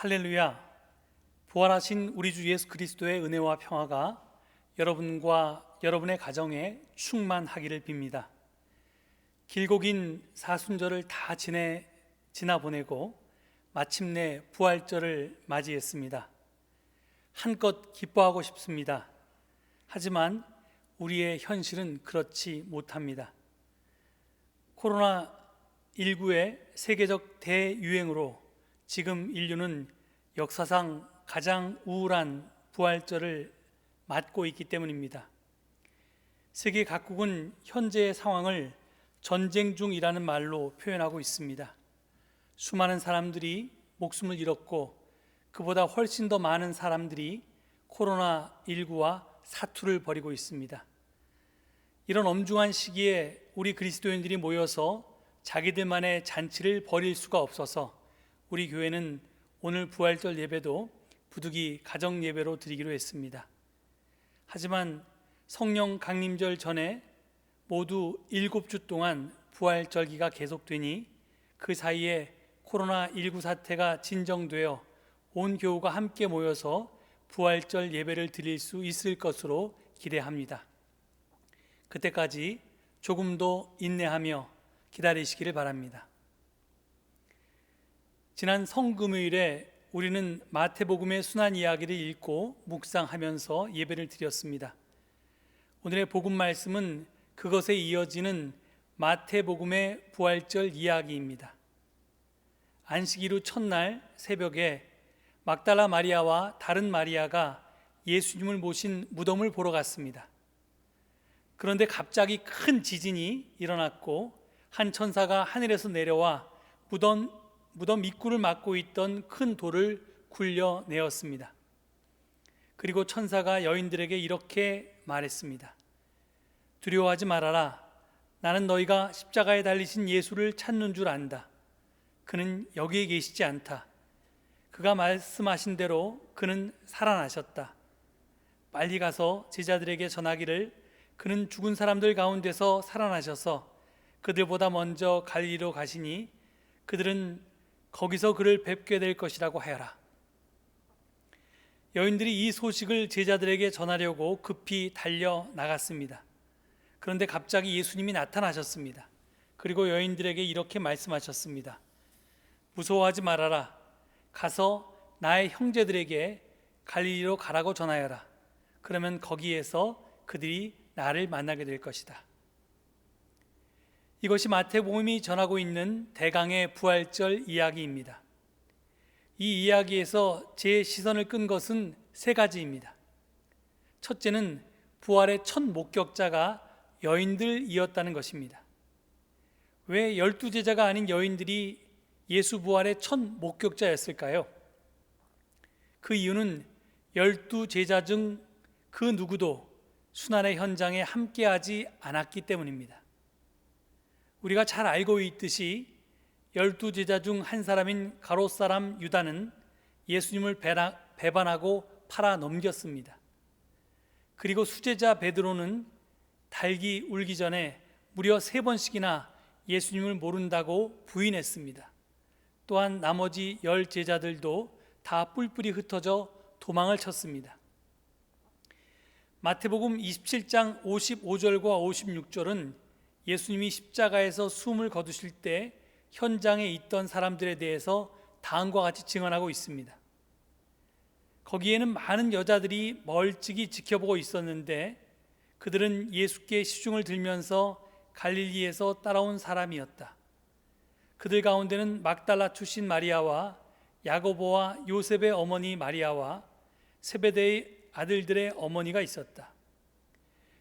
할렐루야. 부활하신 우리 주 예수 그리스도의 은혜와 평화가 여러분과 여러분의 가정에 충만하기를 빕니다. 길고 긴 사순절을 다 지나 보내고 마침내 부활절을 맞이했습니다. 한껏 기뻐하고 싶습니다. 하지만 우리의 현실은 그렇지 못합니다. 코로나19의 세계적 대유행으로 지금 인류는 역사상 가장 우울한 부활절을 맞고 있기 때문입니다. 세계 각국은 현재의 상황을 전쟁 중이라는 말로 표현하고 있습니다. 수많은 사람들이 목숨을 잃었고 그보다 훨씬 더 많은 사람들이 코로나19와 사투를 벌이고 있습니다. 이런 엄중한 시기에 우리 그리스도인들이 모여서 자기들만의 잔치를 벌일 수가 없어서 우리 교회는 오늘 부활절 예배도 부득이 가정 예배로 드리기로 했습니다. 하지만 성령 강림절 전에 모두 7주 동안 부활절기가 계속되니 그 사이에 코로나19 사태가 진정되어 온 교우가 함께 모여서 부활절 예배를 드릴 수 있을 것으로 기대합니다. 그때까지 조금 더 인내하며 기다리시기를 바랍니다. 지난 성금요일에 우리는 마태복음의 순환 이야기를 읽고 묵상하면서 예배를 드렸습니다. 오늘의 복음 말씀은 그것에 이어지는 마태복음의 부활절 이야기입니다. 안식 이후 첫날 새벽에 막달라 마리아와 다른 마리아가 예수님을 모신 무덤을 보러 갔습니다. 그런데 갑자기 큰 지진이 일어났고 한 천사가 하늘에서 내려와 무덤 입구를 막고 있던 큰 돌을 굴려내었습니다. 그리고 천사가 여인들에게 이렇게 말했습니다. 두려워하지 말아라. 나는 너희가 십자가에 달리신 예수를 찾는 줄 안다. 그는 여기에 계시지 않다. 그가 말씀하신 대로 그는 살아나셨다. 빨리 가서 제자들에게 전하기를 그는 죽은 사람들 가운데서 살아나셔서 그들보다 먼저 갈릴리로 가시니 그들은 거기서 그를 뵙게 될 것이라고 하여라. 여인들이 이 소식을 제자들에게 전하려고 급히 달려 나갔습니다. 그런데 갑자기 예수님이 나타나셨습니다. 그리고 여인들에게 이렇게 말씀하셨습니다. 무서워하지 말아라. 가서 나의 형제들에게 갈릴리로 가라고 전하여라. 그러면 거기에서 그들이 나를 만나게 될 것이다. 이것이 마태복음이 전하고 있는 대강의 부활절 이야기입니다. 이 이야기에서 제 시선을 끈 것은 세 가지입니다. 첫째는 부활의 첫 목격자가 여인들이었다는 것입니다. 왜 12제자가 아닌 여인들이 예수 부활의 첫 목격자였을까요? 그 이유는 12제자 중 그 누구도 순환의 현장에 함께하지 않았기 때문입니다. 우리가 잘 알고 있듯이 12제자 중 한 사람인 가롯 사람 유다는 예수님을 배반하고 팔아 넘겼습니다. 그리고 수제자 베드로는 닭이 울기 전에 무려 3번씩이나 예수님을 모른다고 부인했습니다. 또한 나머지 10제자들도 다 뿔뿔이 흩어져 도망을 쳤습니다. 마태복음 27장 55절과 56절은 예수님이 십자가에서 숨을 거두실 때 현장에 있던 사람들에 대해서 다음과 같이 증언하고 있습니다. 거기에는 많은 여자들이 멀찍이 지켜보고 있었는데 그들은 예수께 시중을 들면서 갈릴리에서 따라온 사람이었다. 그들 가운데는 막달라 출신 마리아와 야고보와 요셉의 어머니 마리아와 세베대의 아들들의 어머니가 있었다.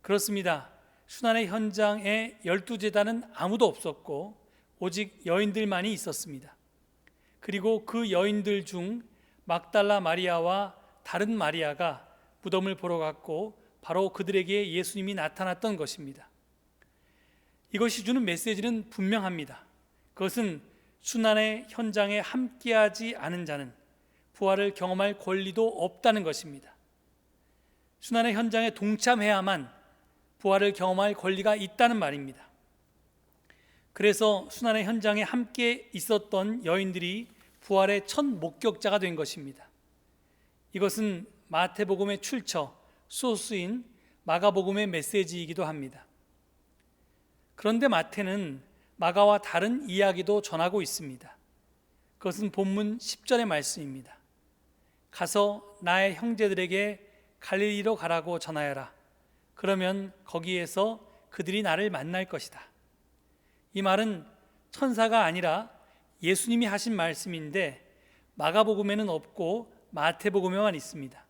그렇습니다. 순환의 현장에 12제자는 아무도 없었고 오직 여인들만이 있었습니다. 그리고 그 여인들 중 막달라 마리아와 다른 마리아가 무덤을 보러 갔고 바로 그들에게 예수님이 나타났던 것입니다. 이것이 주는 메시지는 분명합니다. 그것은 순환의 현장에 함께하지 않은 자는 부활을 경험할 권리도 없다는 것입니다. 순환의 현장에 동참해야만 부활을 경험할 권리가 있다는 말입니다. 그래서 순환의 현장에 함께 있었던 여인들이 부활의 첫 목격자가 된 것입니다. 이것은 마태복음의 출처, 소스인 마가복음의 메시지이기도 합니다. 그런데 마태는 마가와 다른 이야기도 전하고 있습니다. 그것은 본문 10절의 말씀입니다. 가서 나의 형제들에게 갈릴리로 가라고 전하여라. 그러면 거기에서 그들이 나를 만날 것이다. 이 말은 천사가 아니라 예수님이 하신 말씀인데 마가복음에는 없고 마태복음에만 있습니다.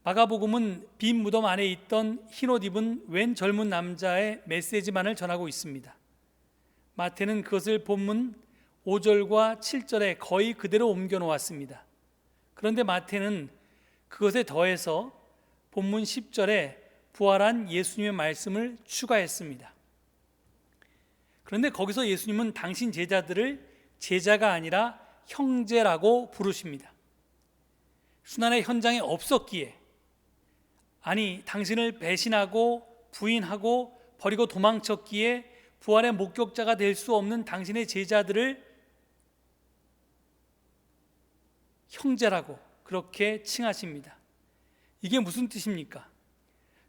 마가복음은 빈 무덤 안에 있던 흰옷 입은 웬 젊은 남자의 메시지만을 전하고 있습니다. 마태는 그것을 본문 5절과 7절에 거의 그대로 옮겨 놓았습니다. 그런데 마태는 그것에 더해서 본문 10절에 부활한 예수님의 말씀을 추가했습니다. 그런데 거기서 예수님은 당신 제자들을 제자가 아니라 형제라고 부르십니다. 순환의 현장에 없었기에, 아니 당신을 배신하고 부인하고 버리고 도망쳤기에 부활의 목격자가 될 수 없는 당신의 제자들을 형제라고 그렇게 칭하십니다. 이게 무슨 뜻입니까?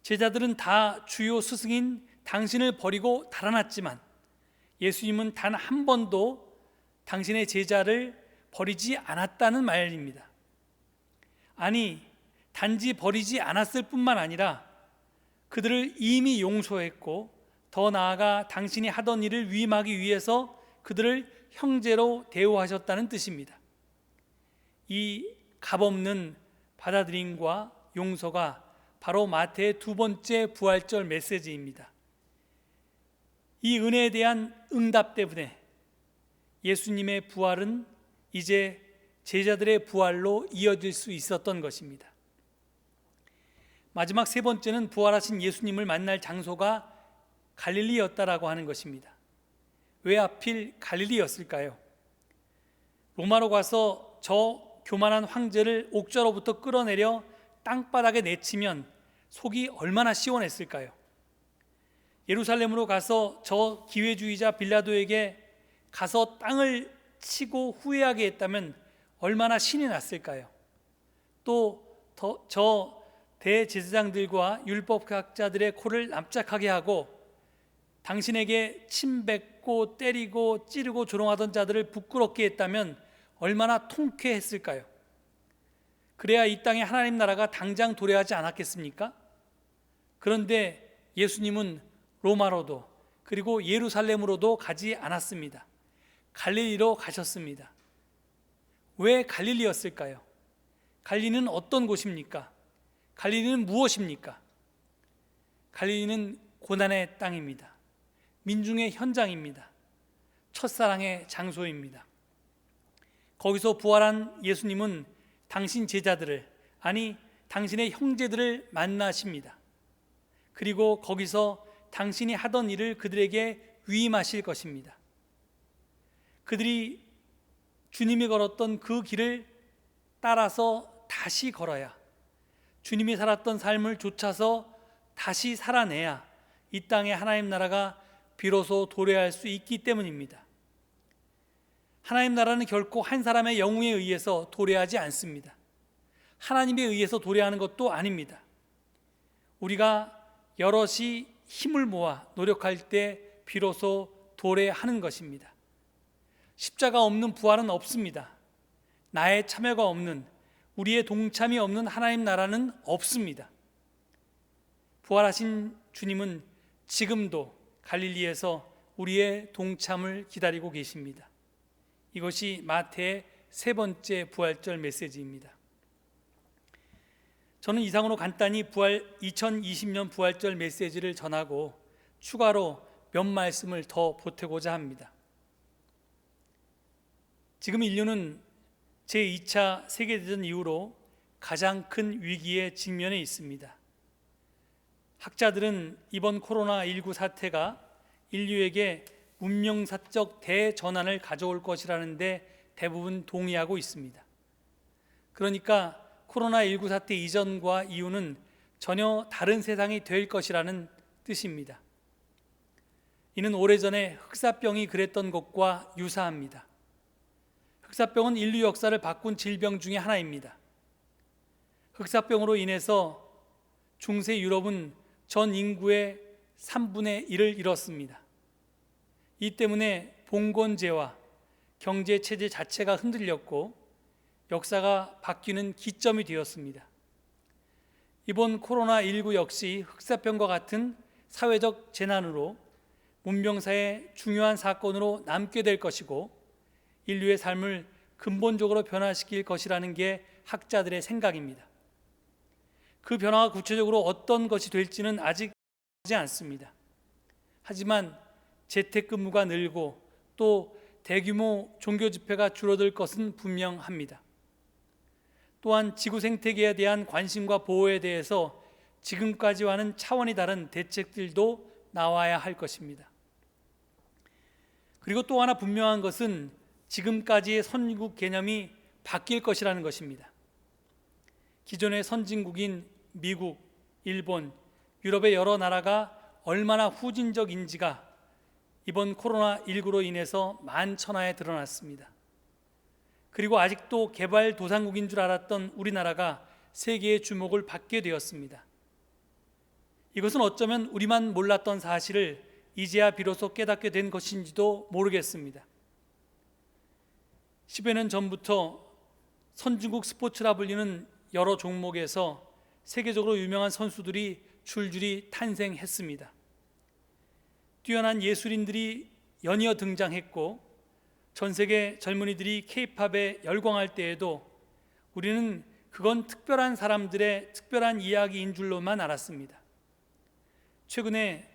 제자들은 다 주요 스승인 당신을 버리고 달아났지만 예수님은 단 한 번도 당신의 제자를 버리지 않았다는 말입니다. 아니, 단지 버리지 않았을 뿐만 아니라 그들을 이미 용서했고 더 나아가 당신이 하던 일을 위임하기 위해서 그들을 형제로 대우하셨다는 뜻입니다. 이 값없는 받아들임과 용서가 바로 마태의 두 번째 부활절 메시지입니다. 이 은혜에 대한 응답 때문에 예수님의 부활은 이제 제자들의 부활로 이어질 수 있었던 것입니다. 마지막 세 번째는 부활하신 예수님을 만날 장소가 갈릴리였다라고 하는 것입니다. 왜 하필 갈릴리였을까요? 로마로 가서 저 교만한 황제를 옥좌로부터 끌어내려 땅바닥에 내치면 속이 얼마나 시원했을까요? 예루살렘으로 가서 저 기회주의자 빌라도에게 가서 땅을 치고 후회하게 했다면 얼마나 신이 났을까요? 또 저 대제사장들과 율법학자들의 코를 납작하게 하고 당신에게 침 뱉고 때리고 찌르고 조롱하던 자들을 부끄럽게 했다면 얼마나 통쾌했을까요? 그래야 이 땅에 하나님 나라가 당장 도래하지 않았겠습니까? 그런데 예수님은 로마로도 그리고 예루살렘으로도 가지 않았습니다. 갈릴리로 가셨습니다. 왜 갈릴리였을까요? 갈릴리는 어떤 곳입니까? 갈릴리는 무엇입니까? 갈릴리는 고난의 땅입니다. 민중의 현장입니다. 첫사랑의 장소입니다. 거기서 부활한 예수님은 당신 제자들을, 아니 당신의 형제들을 만나십니다. 그리고 거기서 당신이 하던 일을 그들에게 위임하실 것입니다. 그들이 주님이 걸었던 그 길을 따라서 다시 걸어야, 주님이 살았던 삶을 좇아서 다시 살아내야 이 땅에 하나님 나라가 비로소 도래할 수 있기 때문입니다. 하나님 나라는 결코 한 사람의 영웅에 의해서 도래하지 않습니다. 하나님에 의해서 도래하는 것도 아닙니다. 우리가 여럿이 힘을 모아 노력할 때 비로소 도래하는 것입니다. 십자가 없는 부활은 없습니다. 나의 참여가 없는, 우리의 동참이 없는 하나님 나라는 없습니다. 부활하신 주님은 지금도 갈릴리에서 우리의 동참을 기다리고 계십니다. 이것이 마태의 세 번째 부활절 메시지입니다. 저는 이상으로 간단히 2020년 부활절 메시지를 전하고 추가로 몇 말씀을 더 보태고자 합니다. 지금 인류는 제2차 세계대전 이후로 가장 큰 위기에 직면해 있습니다. 학자들은 이번 코로나19 사태가 인류에게 문명사적 대전환을 가져올 것이라는데 대부분 동의하고 있습니다. 그러니까 코로나19 사태 이전과 이후는 전혀 다른 세상이 될 것이라는 뜻입니다. 이는 오래전에 흑사병이 그랬던 것과 유사합니다. 흑사병은 인류 역사를 바꾼 질병 중에 하나입니다. 흑사병으로 인해서 중세 유럽은 전 인구의 3분의 1을 잃었습니다. 이 때문에 봉건제와 경제 체제 자체가 흔들렸고 역사가 바뀌는 기점이 되었습니다. 이번 코로나19 역시 흑사병과 같은 사회적 재난으로 문명사의 중요한 사건으로 남게 될 것이고 인류의 삶을 근본적으로 변화시킬 것이라는 게 학자들의 생각입니다. 그 변화가 구체적으로 어떤 것이 될지는 아직 보지 않습니다. 하지만 재택근무가 늘고 또 대규모 종교 집회가 줄어들 것은 분명합니다. 또한 지구 생태계에 대한 관심과 보호에 대해서 지금까지와는 차원이 다른 대책들도 나와야 할 것입니다. 그리고 또 하나 분명한 것은 지금까지의 선진국 개념이 바뀔 것이라는 것입니다. 기존의 선진국인 미국, 일본, 유럽의 여러 나라가 얼마나 후진적인지가 이번 코로나19로 인해서 만천하에 드러났습니다. 그리고 아직도 개발도상국인 줄 알았던 우리나라가 세계의 주목을 받게 되었습니다. 이것은 어쩌면 우리만 몰랐던 사실을 이제야 비로소 깨닫게 된 것인지도 모르겠습니다. 10여 년 전부터 선진국 스포츠라 불리는 여러 종목에서 세계적으로 유명한 선수들이 줄줄이 탄생했습니다. 뛰어난 예술인들이 연이어 등장했고 전 세계 젊은이들이 K-팝에 열광할 때에도 우리는 그건 특별한 사람들의 특별한 이야기인 줄로만 알았습니다. 최근에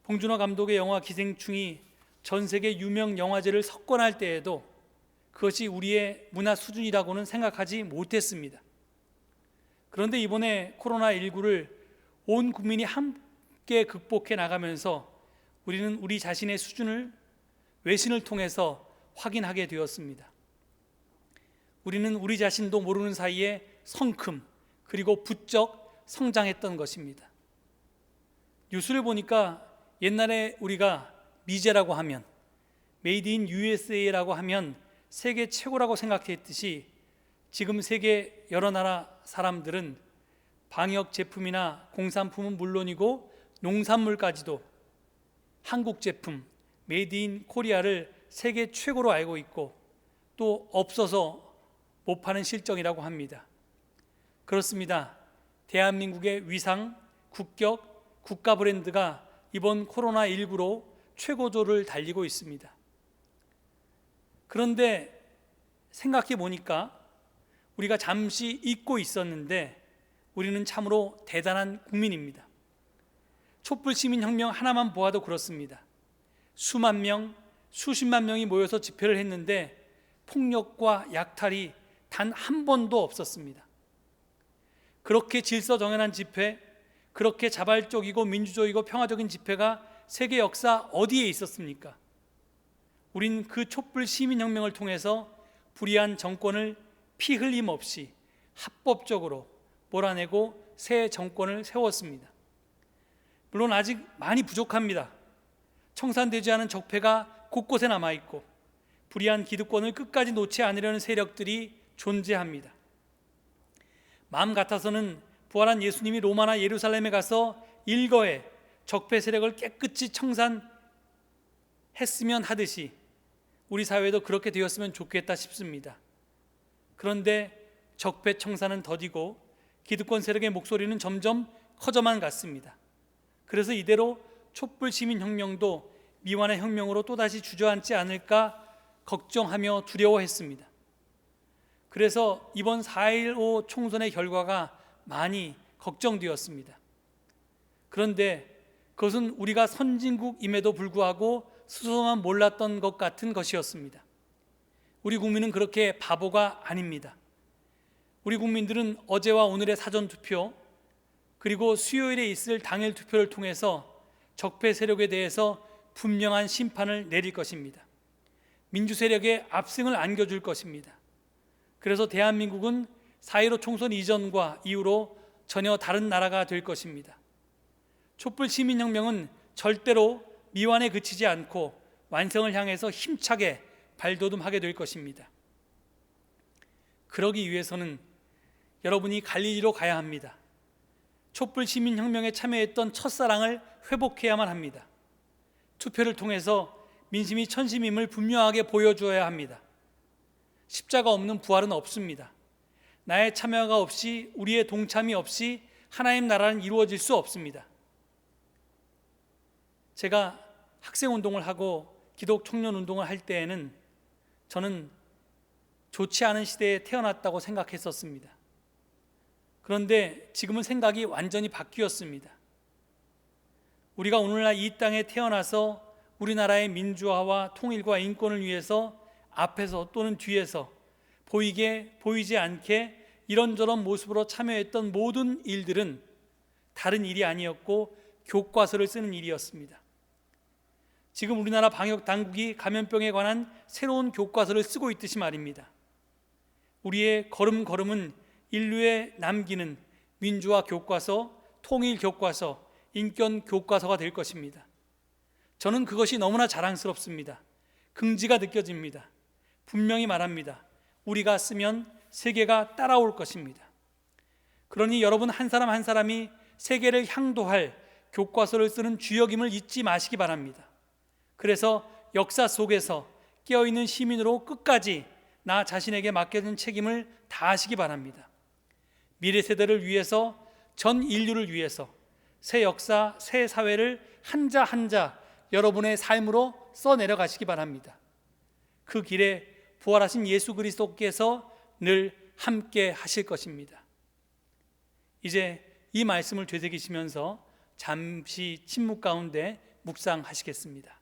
봉준호 감독의 영화 기생충이 전 세계 유명 영화제를 석권할 때에도 그것이 우리의 문화 수준이라고는 생각하지 못했습니다. 그런데 이번에 코로나19를 온 국민이 함께 극복해 나가면서 우리는 우리 자신의 수준을 외신을 통해서 확인하게 되었습니다. 우리는 우리 자신도 모르는 사이에 성큼 그리고 부쩍 성장했던 것입니다. 뉴스를 보니까 옛날에 우리가 미제라고 하면 메이드 인 USA라고 하면 세계 최고라고 생각했듯이 지금 세계 여러 나라 사람들은 방역 제품이나 공산품은 물론이고 농산물까지도 한국 제품 메이드 인 코리아를 세계 최고로 알고 있고 또 없어서 못 파는 실정이라고 합니다. 그렇습니다. 대한민국의 위상, 국격, 국가 브랜드가 이번 코로나19로 최고조를 달리고 있습니다. 그런데 생각해 보니까 우리가 잠시 잊고 있었는데 우리는 참으로 대단한 국민입니다. 촛불 시민혁명 하나만 보아도 그렇습니다. 수만 명, 수십만 명이 모여서 집회를 했는데 폭력과 약탈이 단 한 번도 없었습니다. 그렇게 질서정연한 집회, 그렇게 자발적이고 민주적이고 평화적인 집회가 세계 역사 어디에 있었습니까? 우린 그 촛불 시민혁명을 통해서 불의한 정권을 피 흘림 없이 합법적으로 몰아내고 새 정권을 세웠습니다. 물론 아직 많이 부족합니다. 청산되지 않은 적폐가 곳곳에 남아있고 불의한 기득권을 끝까지 놓지 않으려는 세력들이 존재합니다. 마음 같아서는 부활한 예수님이 로마나 예루살렘에 가서 일거에 적폐 세력을 깨끗이 청산했으면 하듯이 우리 사회도 그렇게 되었으면 좋겠다 싶습니다. 그런데 적폐 청산은 더디고 기득권 세력의 목소리는 점점 커져만 갔습니다. 그래서 이대로 촛불 시민혁명도 미완의 혁명으로 또다시 주저앉지 않을까 걱정하며 두려워했습니다. 그래서 이번 4.15 총선의 결과가 많이 걱정되었습니다. 그런데 그것은 우리가 선진국임에도 불구하고 스스로만 몰랐던 것 같은 것이었습니다. 우리 국민은 그렇게 바보가 아닙니다. 우리 국민들은 어제와 오늘의 사전투표 그리고 수요일에 있을 당일 투표를 통해서 적폐 세력에 대해서 분명한 심판을 내릴 것입니다. 민주 세력의 압승을 안겨줄 것입니다. 그래서 대한민국은 4.15 총선 이전과 이후로 전혀 다른 나라가 될 것입니다. 촛불 시민혁명은 절대로 미완에 그치지 않고 완성을 향해서 힘차게 발돋움하게 될 것입니다. 그러기 위해서는 여러분이 갈릴리로 가야 합니다. 촛불 시민혁명에 참여했던 첫사랑을 회복해야만 합니다. 투표를 통해서 민심이 천심임을 분명하게 보여주어야 합니다. 십자가 없는 부활은 없습니다. 나의 참여가 없이, 우리의 동참이 없이 하나님 나라는 이루어질 수 없습니다. 제가 학생운동을 하고 기독 청년운동을 할 때에는 저는 좋지 않은 시대에 태어났다고 생각했었습니다. 그런데 지금은 생각이 완전히 바뀌었습니다. 우리가 오늘날 이 땅에 태어나서 우리나라의 민주화와 통일과 인권을 위해서 앞에서 또는 뒤에서 보이게 보이지 않게 이런저런 모습으로 참여했던 모든 일들은 다른 일이 아니었고 교과서를 쓰는 일이었습니다. 지금 우리나라 방역 당국이 감염병에 관한 새로운 교과서를 쓰고 있듯이 말입니다. 우리의 걸음걸음은 인류에 남기는 민주화 교과서, 통일 교과서, 인권 교과서가 될 것입니다. 저는 그것이 너무나 자랑스럽습니다. 긍지가 느껴집니다. 분명히 말합니다. 우리가 쓰면 세계가 따라올 것입니다. 그러니 여러분 한 사람 한 사람이 세계를 향도할 교과서를 쓰는 주역임을 잊지 마시기 바랍니다. 그래서 역사 속에서 깨어있는 시민으로 끝까지 나 자신에게 맡겨진 책임을 다하시기 바랍니다. 미래 세대를 위해서, 전 인류를 위해서 새 역사, 새 사회를 한자 한자 여러분의 삶으로 써내려가시기 바랍니다. 그 길에 부활하신 예수 그리스도께서 늘 함께 하실 것입니다. 이제 이 말씀을 되새기시면서 잠시 침묵 가운데 묵상하시겠습니다.